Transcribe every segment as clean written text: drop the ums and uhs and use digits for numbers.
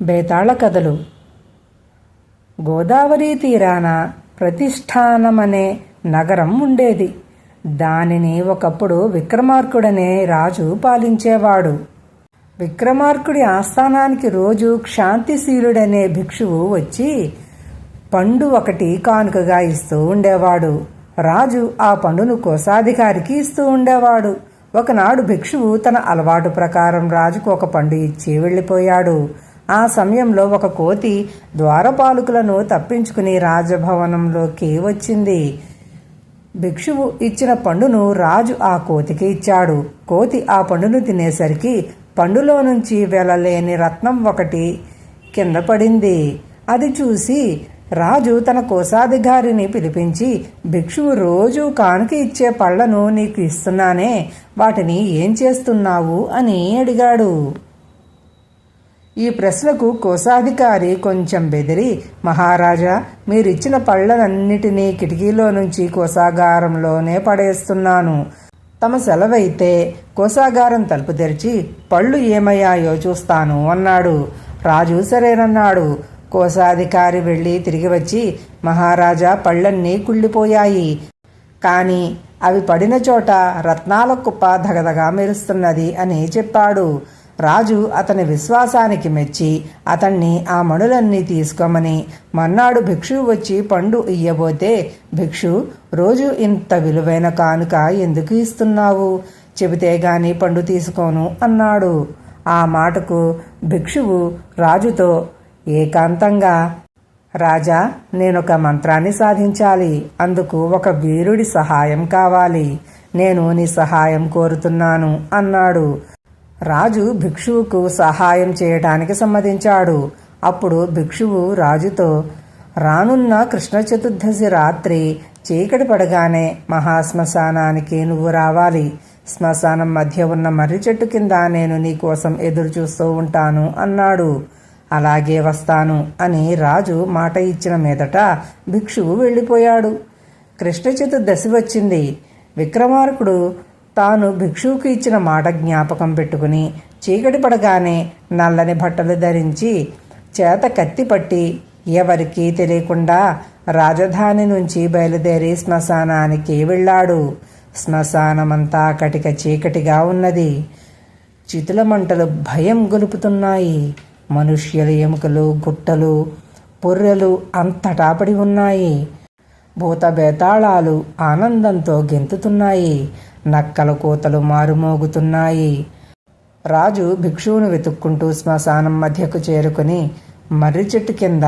బేతాళ కథలు. గోదావరి తీరాన ప్రతిష్ఠానమనే నగరం ఉండేది. దానిని ఒకప్పుడు విక్రమార్కుడనే రాజు పాలించేవాడు. విక్రమార్కుడి ఆస్థానానికి రోజు క్షాంతిశీలుడనే భిక్షువు వచ్చి పండు ఒకటి కానుకగా ఇస్తూ ఉండేవాడు. రాజు ఆ పండును కోశాధికారికి ఇస్తూ ఉండేవాడు. ఒకనాడు భిక్షువు తన అలవాటు ప్రకారం రాజుకు ఒక పండు ఇచ్చి వెళ్ళిపోయాడు. ఆ సమయంలో ఒక కోతి ద్వారపాలకులను తప్పించుకుని రాజభవనంలోకి వచ్చింది. భిక్షువు ఇచ్చిన పండును రాజు ఆ కోతికి ఇచ్చాడు. కోతి ఆ పండును తినేసరికి పండులో నుంచి వెలలేని రత్నం ఒకటి కింద పడింది. అది చూసి రాజు తన కోశాధికారిని పిలిపించి, భిక్షువు రోజు కానుక ఇచ్చే పళ్లను నీకు ఇస్తున్నానే, వాటిని ఏం చేస్తున్నావు అని అడిగాడు. ఈ ప్రశ్నకు కోశాధికారి కొంచెం బెదిరి, మహారాజా, మీరిచ్చిన పళ్లనన్నిటినీ కిటికీలో నుంచి కోశాగారంలోనే పడేస్తున్నాను. తమ సెలవైతే కోశాగారం తలుపు తెరిచి పళ్ళు ఏమయ్యాయో చూస్తాను అన్నాడు. రాజు సరేనన్నాడు. కోశాధికారి వెళ్ళి తిరిగి వచ్చి, మహారాజా, పళ్ళన్నీ కుళ్ళిపోయాయి, కానీ అవి పడిన చోట రత్నాల కుప్ప ధగధగా మెరుస్తున్నది అని చెప్పాడు. రాజు అతని విశ్వాసానికి మెచ్చి అతన్ని ఆ మణులన్నీ తీసుకోమని మన్నాడు భిక్షువు వచ్చి పండు ఇయ్యబోతే, భిక్షు, రోజు ఇంత విలువైన కానుక ఎందుకు ఇస్తున్నావు? చెబితే గాని పండు తీసుకోను అన్నాడు. ఆ మాటకు భిక్షువు రాజుతో ఏకాంతంగా, రాజా, నేనొక మంత్రాన్ని సాధించాలి. అందుకు ఒక వీరుడి సహాయం కావాలి. నేను నీ సహాయం కోరుతున్నాను అన్నాడు. రాజు భిక్షువుకు సహాయం చేయటానికి సమ్మతించాడు. అప్పుడు భిక్షువు రాజుతో, రానున్న కృష్ణ చతుర్దశి రాత్రి చీకటి పడగానే మహాశ్మశానానికి నువ్వు రావాలి. శ్మశానం మధ్య ఉన్న మర్రి చెట్టు కింద నేను నీకోసం ఎదురు చూస్తూ ఉంటాను అన్నాడు. అలాగే వస్తాను అని రాజు మాట ఇచ్చిన మీదట భిక్షువు వెళ్ళిపోయాడు. కృష్ణ చతుర్దశి వచ్చింది. విక్రమార్కుడు తాను భిక్షువుకు ఇచ్చిన మాట జ్ఞాపకం పెట్టుకుని చీకటి పడగానే నల్లని బట్టలు ధరించి చేత కత్తి పట్టి ఎవరికీ తెలియకుండా రాజధాని నుంచి బయలుదేరి శ్మశానానికి వెళ్ళాడు. శ్మశానమంతా కటిక చీకటిగా ఉన్నది. చితుల మంటలు భయం గొలుపుతున్నాయి. మనుష్యుల ఎముకలు, గుట్టలు, పొర్రెలు అంతటా పడి ఉన్నాయి. భూత బేతాళాలు ఆనందంతో గెంతుతున్నాయి. నక్కల కోతలు మారుమోగుతున్నాయి. రాజు భిక్షువును వెతుక్కుంటూ శ్మశానం మధ్యకు చేరుకుని మర్రి చెట్టు కింద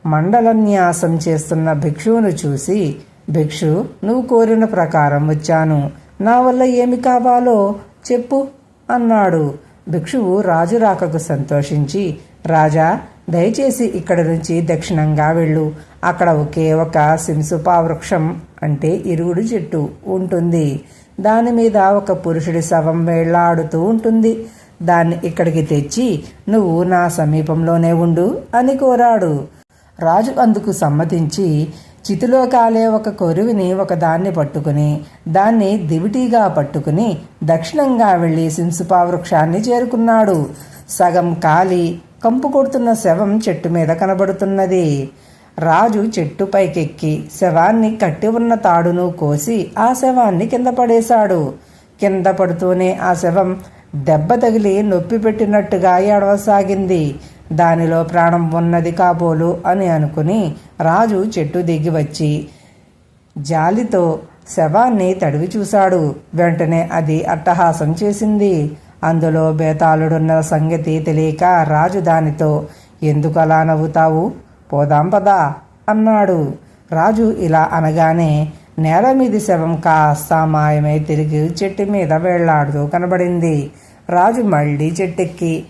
మండలన్యాసం చేస్తున్న భిక్షువును చూసి, భిక్షు, నువ్వు కోరిన ప్రకారం వచ్చాను. నా వల్ల ఏమి కావాలో చెప్పు అన్నాడు. భిక్షువు రాజు రాకకు సంతోషించి, రాజా, దయచేసి ఇక్కడి నుంచి దక్షిణంగా వెళ్ళు. అక్కడ ఒకే ఒక సింసుపా వృక్షం అంటే ఇరుగుడు చెట్టు ఉంటుంది. దాని మీద ఒక పురుషుడి శవం వేళ్లాడుతూ ఉంటుంది. దాన్ని ఇక్కడికి తెచ్చి నువ్వు నా సమీపంలోనే ఉండు అని కోరాడు. రాజు అందుకు సమ్మతించి చితిలో కాలే ఒక కొరువిని ఒకదాన్ని పట్టుకుని దాన్ని దివిటీగా పట్టుకుని దక్షిణంగా వెళ్లి సింసుపా వృక్షాన్ని చేరుకున్నాడు. సగం కాలి కంపు కొడుతున్న శవం చెట్టు మీద కనబడుతున్నది. రాజు చెట్టు పైకెక్కి శవాన్ని కట్టి ఉన్న తాడును కోసి ఆ శవాన్ని కింద పడేశాడు. కింద పడుతూనే ఆ శవం దెబ్బ తగిలి నొప్పి పెట్టినట్టుగా ఏడవసాగింది. దానిలో ప్రాణం ఉన్నది కాబోలు అని అనుకుని రాజు చెట్టు దిగి వచ్చి జాలితో శవాన్ని తడివి చూశాడు. వెంటనే అది అట్టహాసం చేసింది. అందులో బేతాళుడున్న సంగతి తెలియక రాజు దానితో, ఎందుకు అలా నవ్వుతావు? పోదాం పదా అన్నాడు. రాజు ఇలా అనగానే నేల మీది శవం కాస్త మాయమై తిరిగి చెట్టు మీద వేళ్లాడుతూ కనబడింది. రాజు మళ్లీ చెట్టెక్కి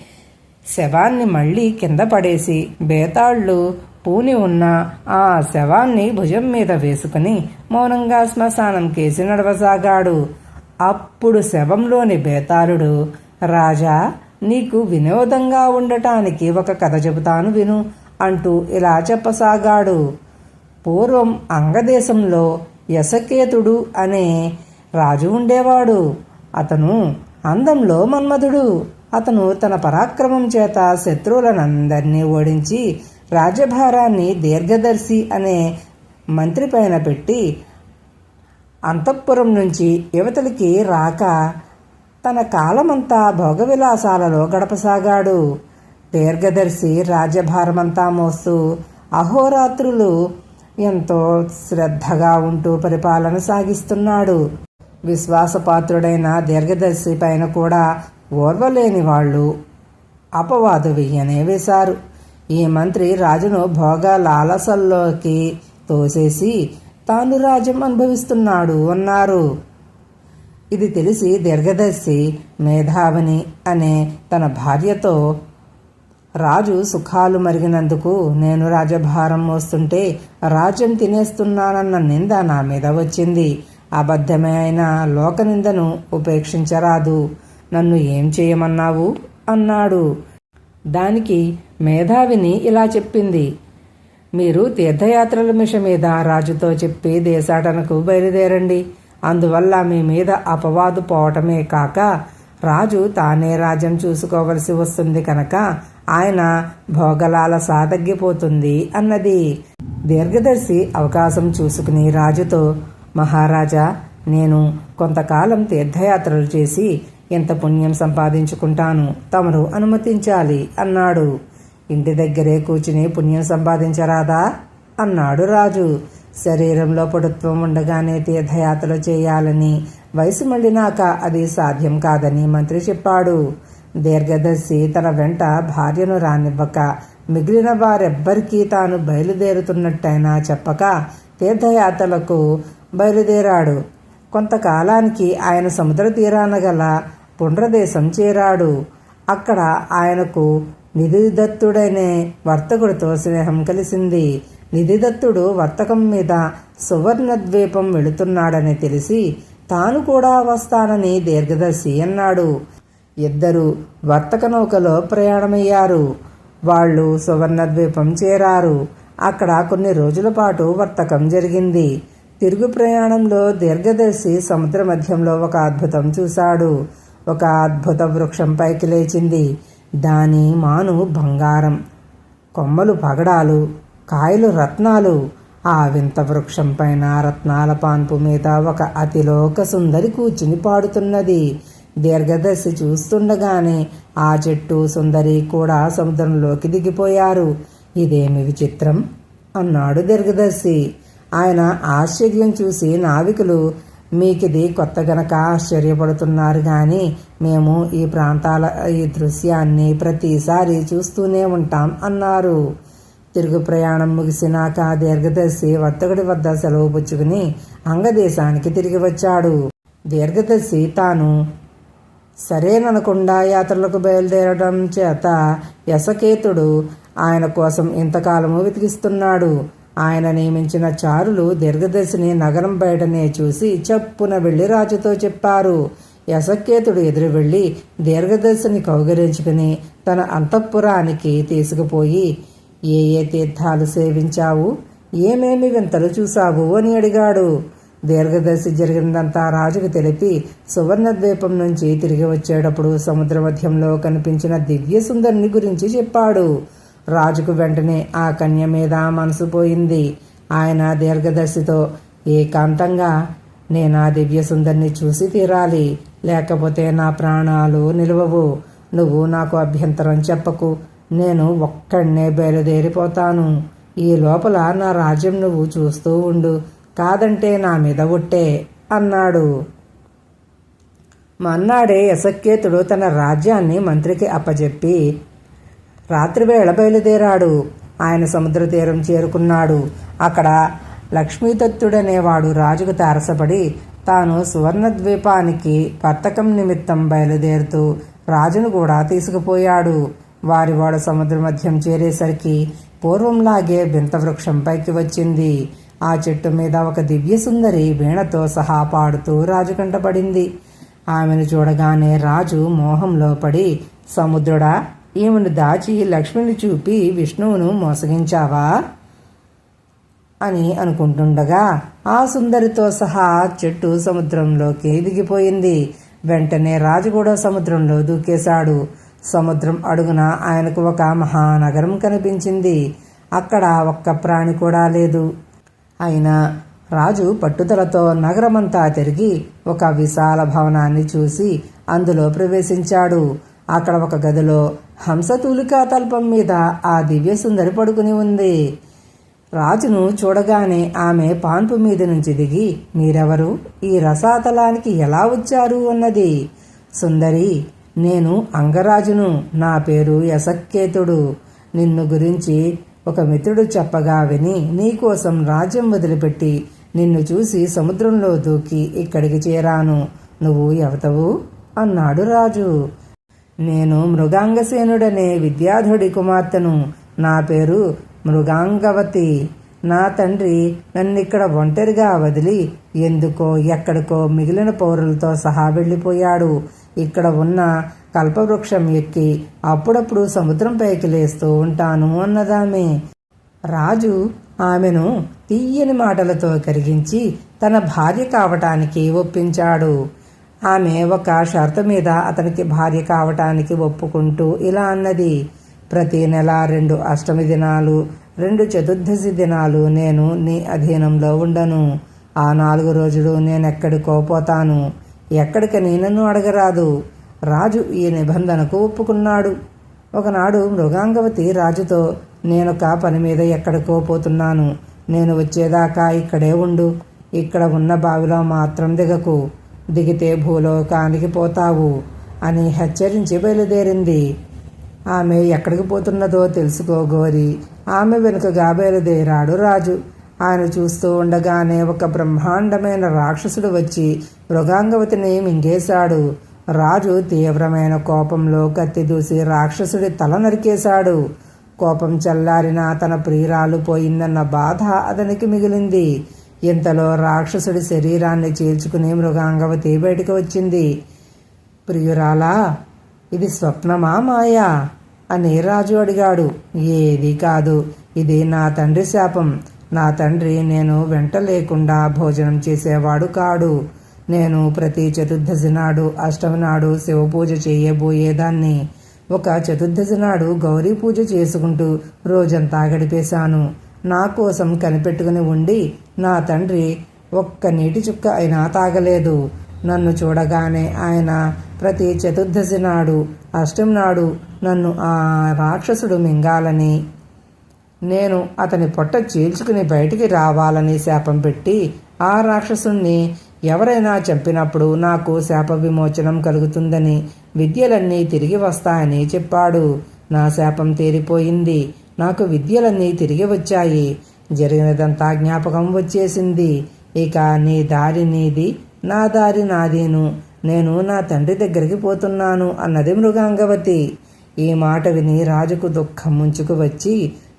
శవాన్ని మళ్లీ కింద పడేసి బేతాళ్ళు పూని ఉన్న ఆ శవాన్ని భుజం మీద వేసుకుని మౌనంగా శ్మశానం కేసి నడవసాగాడు. అప్పుడు శవంలోని బేతాళుడు, రాజా, నీకు వినోదంగా ఉండటానికి ఒక కథ చెబుతాను విను అంటూ ఇలా చెప్పసాగాడు. పూర్వం అంగదేశంలో యశకేతుడు అనే రాజు ఉండేవాడు. అతను అందంలో మన్మధుడు. అతను తన పరాక్రమం చేత శత్రువులనందరినీ ఓడించి రాజ్యభారాన్ని దీర్ఘదర్శి అనే మంత్రి పైన పెట్టి అంతఃపురం నుంచి యువతలికి రాక తన కాలమంతా భోగవిలాసాలలో గడపసాగాడు. దీర్ఘదర్శి రాజ్యభారమంతా మోస్తూ అహోరాత్రులు ఎంతో శ్రద్ధగా ఉంటూ పరిపాలన సాగిస్తున్నాడు. విశ్వాసపాత్రుడైన దీర్ఘదర్శి పైన కూడా ఓర్వలేని వాళ్ళు అపవాదు వెయ్యనే వేశారు. ఈ మంత్రి రాజును భోగ లాలసల్లోకి తోసేసి తాను రాజ్యం అనుభవిస్తున్నాడు అన్నారు. ఇది తెలిసి దీర్ఘదర్శి మేధావిని అనే తన భార్యతో, రాజు సుఖాలు మరిగినందుకు నేను రాజభారం మోస్తుంటే రాజ్యం తినేస్తున్నానన్న నింద నా మీద వచ్చింది. అబద్ధమే అయినా లోకనిందను ఉపేక్షించరాదు. నన్ను ఏం చేయమన్నావు అన్నాడు. దానికి మేధావిని ఇలా చెప్పింది, మీరు తీర్థయాత్రల మిష మీద రాజుతో చెప్పి దేశాటనకు బయలుదేరండి. అందువల్ల మీ మీద అపవాదు పోవటమే కాక రాజు తానే రాజ్యం చూసుకోవలసి వస్తుంది కనుక ఆయన భోగలాల సాతగ్గిపోతుంది అన్నది. దీర్ఘదర్శి అవకాశం చూసుకుని రాజుతో, మహారాజా, నేను కొంతకాలం తీర్థయాత్రలు చేసి ఎంత పుణ్యం సంపాదించుకుంటాను, తమరు అనుమతించాలి అన్నాడు. ఇంటి దగ్గరే కూర్చుని పుణ్యం సంపాదించరాదా అన్నాడు రాజు. శరీరంలో పటుత్వం ఉండగానే తీర్థయాత్రలు చేయాలని, వయసు మళ్ళినాక అది సాధ్యం కాదని మంత్రి చెప్పాడు. దీర్ఘదర్శి తన వెంట భార్యను రానివ్వక మిగిలిన వారెవ్వరికీ తాను బయలుదేరుతున్నట్టయినా చెప్పక తీర్థయాత్రలకు బయలుదేరాడు. కొంతకాలానికి ఆయన సముద్ర తీరాన గల పుండ్రదేశం చేరాడు. అక్కడ ఆయనకు నిధిదత్తుడనే వర్తకుడితో స్నేహం కలిసింది. నిధిదత్తుడు వర్తకం మీద సువర్ణ ద్వీపం వెళుతున్నాడని తెలిసి తాను కూడా వస్తానని దీర్ఘదర్శి అన్నాడు. ఇద్దరు వర్తక నౌకలో ప్రయాణమయ్యారు. వాళ్ళు సువర్ణ ద్వీపం చేరారు. అక్కడ కొన్ని రోజుల పాటు వర్తకం జరిగింది. తిరుగు ప్రయాణంలో దీర్ఘదర్శి సముద్ర మధ్యంలో ఒక అద్భుతం చూశాడు. ఒక అద్భుత వృక్షం పైకి లేచింది. దాని మాను బంగారం, కొమ్మలు పగడాలు, కాయలు రత్నాలు. ఆ వింత వృక్షం పైన రత్నాల పాన్పు మీద ఒక అతిలోక సుందరి కూర్చుని పాడుతున్నది. దీర్ఘదర్శి చూస్తుండగానే ఆ చెట్టు సుందరి కూడా సముద్రంలోకి దిగిపోయారు. ఇదేమి విచిత్రం అన్నాడు దీర్ఘదర్శి. ఆయన ఆశ్చర్యం చూసి నావికులు, మీకిది కొత్త గనక ఆశ్చర్యపడుతున్నారు గాని మేము ఈ ప్రాంతాల ఈ దృశ్యాన్ని ప్రతిసారి చూస్తూనే ఉంటాం అన్నారు. తిరుగు ప్రయాణం ముగిసినాక దీర్ఘదర్శి వర్తకుడి వద్ద సెలవు పుచ్చుకుని అంగదేశానికి తిరిగి వచ్చాడు. దీర్ఘదర్శి తాను సరేననకుండా యాత్రలకు బయలుదేరడం చేత యశకేతుడు ఆయన కోసం ఇంతకాలము వెతికిస్తున్నాడు. ఆయన నియమించిన చారులు దీర్ఘదర్శిని నగరం బయటనే చూసి చప్పున వెళ్లి రాజుతో చెప్పారు. యశకేతుడు ఎదురు వెళ్లి దీర్ఘదర్శిని కౌగిలించుకుని తన అంతఃపురానికి తీసుకుపోయి, ఏ ఏ తీర్థాలు సేవించావు, ఏమేమి వింతలు చూశావు అని అడిగాడు. దీర్ఘదర్శి జరిగినదంతా రాజుకు తెలిపి సువర్ణ ద్వీపం నుంచి తిరిగి వచ్చేటప్పుడు సముద్ర మధ్యంలో కనిపించిన దివ్య సుందరిని గురించి చెప్పాడు. రాజుకు వెంటనే ఆ కన్య మీద మనసు పోయింది. ఆయన దీర్ఘదర్శితో, ఏకాంతంగా నేను ఆ దివ్య సుందరిని చూసి తీరాలి, లేకపోతే నా ప్రాణాలు నిలవవు. నువ్వు నాకు అభ్యంతరం చెప్పకు, నేను ఒక్కడనే బయలుదేరిపోతాను. ఈ లోపల నా రాజ్యం నువ్వు చూస్తూ ఉండు, కాదంటే నా మీద ఒట్టే అన్నాడు. మన్నాడే యశకేతుడు తన రాజ్యాన్ని మంత్రికి అప్పచెప్పి రాత్రివేళ బయలుదేరాడు. ఆయన సముద్ర తీరం చేరుకున్నాడు. అక్కడ లక్ష్మీదత్తుడనేవాడు రాజుకు తారసపడి తాను సువర్ణ ద్వీపానికి వర్తకం నిమిత్తం బయలుదేరుతూ రాజును కూడా తీసుకుపోయాడు. వాడు సముద్ర మధ్యం చేరేసరికి పూర్వంలాగే వింత వృక్షం పైకి వచ్చింది. ఆ చెట్టు మీద ఒక దివ్య సుందరి వీణతో సహా పాడుతూ రాజు కంటపడింది. ఆమెను చూడగానే రాజు మోహంలో పడి, సముద్రుడా, ఈమెను దాచి లక్ష్మిని చూపి విష్ణువును మోసగించావా అని అనుకుంటుండగా ఆ సుందరితో సహా చెట్టు సముద్రంలోకి దిగిపోయింది. వెంటనే రాజు కూడా సముద్రంలో దూకేశాడు. సముద్రం అడుగున ఆయనకు ఒక మహానగరం కనిపించింది. అక్కడ ఒక్క ప్రాణి కూడా లేదు. అయినా రాజు పట్టుదలతో నగరమంతా తిరిగి ఒక విశాల భవనాన్ని చూసి అందులో ప్రవేశించాడు. అక్కడ ఒక గదిలో హంసతూలికా తల్పం మీద ఆ దివ్యసుందరి పడుకుని ఉంది. రాజును చూడగానే ఆమె పాన్పు మీద నుంచి దిగి, మీరెవరు, ఈ రసాతలానికి ఎలా వచ్చారు అన్నది. సుందరి, నేను అంగరాజును, నా పేరు యశక్కేతుడు. నిన్ను గురించి ఒక మిత్రుడు చెప్పగా విని నీకోసం రాజ్యం వదిలిపెట్టి నిన్ను చూసి సముద్రంలో దూకి ఇక్కడికి చేరాను. నువ్వు ఎవతవు అన్నాడు రాజు. నేను మృగాంగసేనుడనే విద్యాధుడి కుమార్తెను. నా పేరు మృగాంగవతి. నా తండ్రి నన్నిక్కడ ఒంటరిగా వదిలి ఎందుకో ఎక్కడికో మిగిలిన పౌరులతో సహా వెళ్ళిపోయాడు. ఇక్కడ ఉన్న కల్పవృక్షం ఎక్కి అప్పుడప్పుడు సముద్రం పైకి లేస్తూ ఉంటాను అన్నదామె. రాజు ఆమెను తీయని మాటలతో కరిగించి తన భార్య కావటానికి ఒప్పించాడు. ఆమె ఒక షరతు మీద అతనికి భార్య కావటానికి ఒప్పుకుంటూ ఇలా అన్నది, ప్రతి నెల 2 అష్టమి దినాలు 2 చతుర్దశి దినాలు నేను నీ అధీనంలో ఉండను. ఆ 4 రోజులు నేనెక్కడికో పోతాను. ఎక్కడికని నన్ను అడగరాదు. రాజు ఈ నిబంధనకు ఒప్పుకున్నాడు. ఒకనాడు మృగాంగవతి రాజుతో, నేనొక పని మీద ఎక్కడికో పోతున్నాను. నేను వచ్చేదాకా ఇక్కడే ఉండు. ఇక్కడ ఉన్న బావిలో మాత్రం దిగకు. దిగితే భూలోకానికి పోతావు అని హెచ్చరించి బయలుదేరింది. ఆమె ఎక్కడికి పోతున్నదో తెలుసుకోగోరి ఆమె వెనుకగా బయలుదేరాడు రాజు. ఆయన చూస్తూ ఉండగానే ఒక బ్రహ్మాండమైన రాక్షసుడు వచ్చి మృగాంగవతిని మింగేశాడు. రాజు తీవ్రమైన కోపంలో కత్తి దూసి రాక్షసుడి తల నరికేశాడు. కోపం చల్లారిన తన ప్రియురాలు పోయిందన్న బాధ అతనికి మిగిలింది. ఇంతలో రాక్షసుడి శరీరాన్ని చీల్చుకుని మృగాంగవతి బయటకు వచ్చింది. ప్రియురాలా, ఇది స్వప్నమా మాయా అని రాజు అడిగాడు. ఏది కాదు, ఇది నా తండ్రి శాపం. నా తండ్రి నేను వెంట లేకుండా భోజనం చేసేవాడు కాడు. నేను ప్రతి చతుర్దశి నాడు అష్టమి నాడు శివ పూజ చేయబోయేదాన్ని. ఒక చతుర్దశి నాడు గౌరీ పూజ చేసుకుంటూ రోజంతా గడిపేశాను. నా కోసం కనిపెట్టుకుని ఉండి నా తండ్రి ఒక్క నీటి చుక్క అయినా తాగలేదు. నన్ను చూడగానే ఆయన ప్రతి చతుర్దశి నాడు అష్టమి నాడు నన్ను ఆ రాక్షసుడు మింగాలని, నేను అతని పొట్ట చీల్చుకుని బయటికి రావాలని శాపం పెట్టి ఆ రాక్షసుణ్ణి ఎవరైనా చంపినప్పుడు నాకు శాప విమోచనం కలుగుతుందని, విద్యలన్నీ తిరిగి వస్తాయని చెప్పాడు. నా శాపం తీరిపోయింది. నాకు విద్యలన్నీ తిరిగి వచ్చాయి. జరిగినదంతా జ్ఞాపకం వచ్చేసింది. ఇక నీ దారి నీది, నా దారి నాదేను. నేను నా తండ్రి దగ్గరికి పోతున్నాను అన్నది మృగాంగవతి. ఈ మాట విని రాజుకు దుఃఖం ముంచుకు వచ్చి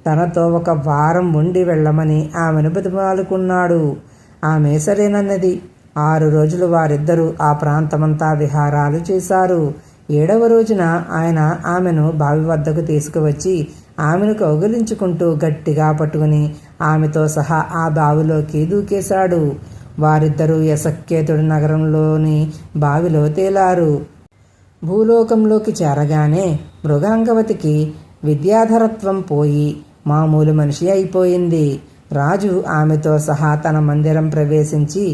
తనతో 1 వారం ఉండి వెళ్ళమని ఆమెను బతిమాలుకున్నాడు. ఆమె సరేనన్నది. 6 రోజులు వారిద్దరూ ఆ ప్రాంతమంతా విహారాలు చేశారు. 7వ రోజున ఆయన ఆమెను బావి వద్దకు తీసుకువచ్చి ఆమెను కౌగిలించుకుంటూ గట్టిగా పట్టుకుని ఆమెతో సహా ఆ బావిలోకి దూకేశాడు. వారిద్దరూ యశక్కేతుడి నగరంలోని బావిలో తేలారు. భూలోకంలోకి చేరగానే మృగాంగవతికి విద్యాధరత్వం పోయి మామూలు మనిషి అయిపోయింది. రాజు ఆమెతో సహా తన మందిరం ప్రవేశించి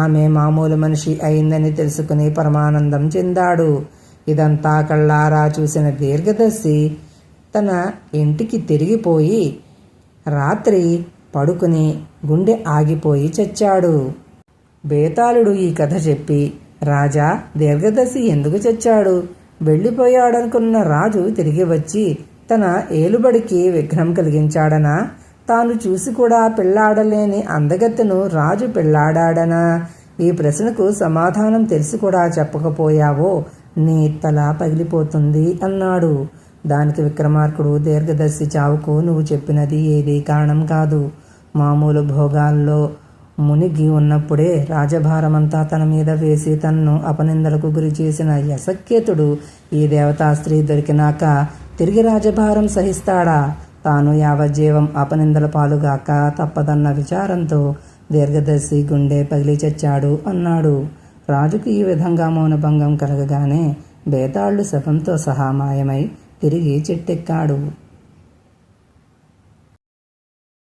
ఆమె మామూలు మనిషి అయిందని తెలుసుకుని పరమానందం చెందాడు. ఇదంతా కళ్ళారా చూసిన దీర్ఘదర్శి తన ఇంటికి తిరిగిపోయి రాత్రి పడుకుని గుండె ఆగిపోయి చచ్చాడు. బేతాళుడు ఈ కథ చెప్పి, రాజా, దీర్ఘదర్శి ఎందుకు చచ్చాడు? వెళ్ళిపోయాడనుకున్న రాజు తిరిగి వచ్చి తన ఏలుబడికి విఘ్నం కలిగించాడనా? తాను చూసి కూడా పెళ్లాడలేని అందగత్తెను రాజు పెళ్లాడాడనా? ఈ ప్రశ్నకు సమాధానం తెలిసి కూడా చెప్పకపోయావో నీ తల పగిలిపోతుంది అన్నాడు. దానికి విక్రమార్కుడు, దీర్ఘదర్శి చావుకు నువ్వు చెప్పినది ఏదీ కారణం కాదు. మామూలు భోగాల్లో మునిగి ఉన్నప్పుడే రాజభారమంతా తన మీద వేసి తనను అపనిందలకు గురి చేసిన యశక్కేతుడు ఈ దేవతా స్త్రీ దొరికినాక తిరిగి రాజభారం సహిస్తాడా? తాను యావజ్జీవం అపనిందల పాలుగాక తప్పదన్న విచారంతో దీర్ఘదర్శి గుండె పగిలి చచ్చాడు అన్నాడు. రాజుకు ఈ విధంగా మౌనభంగం కలగగానే బేతాళుడు శవంతో సహా మాయమై తిరిగి చెట్టెక్కాడు.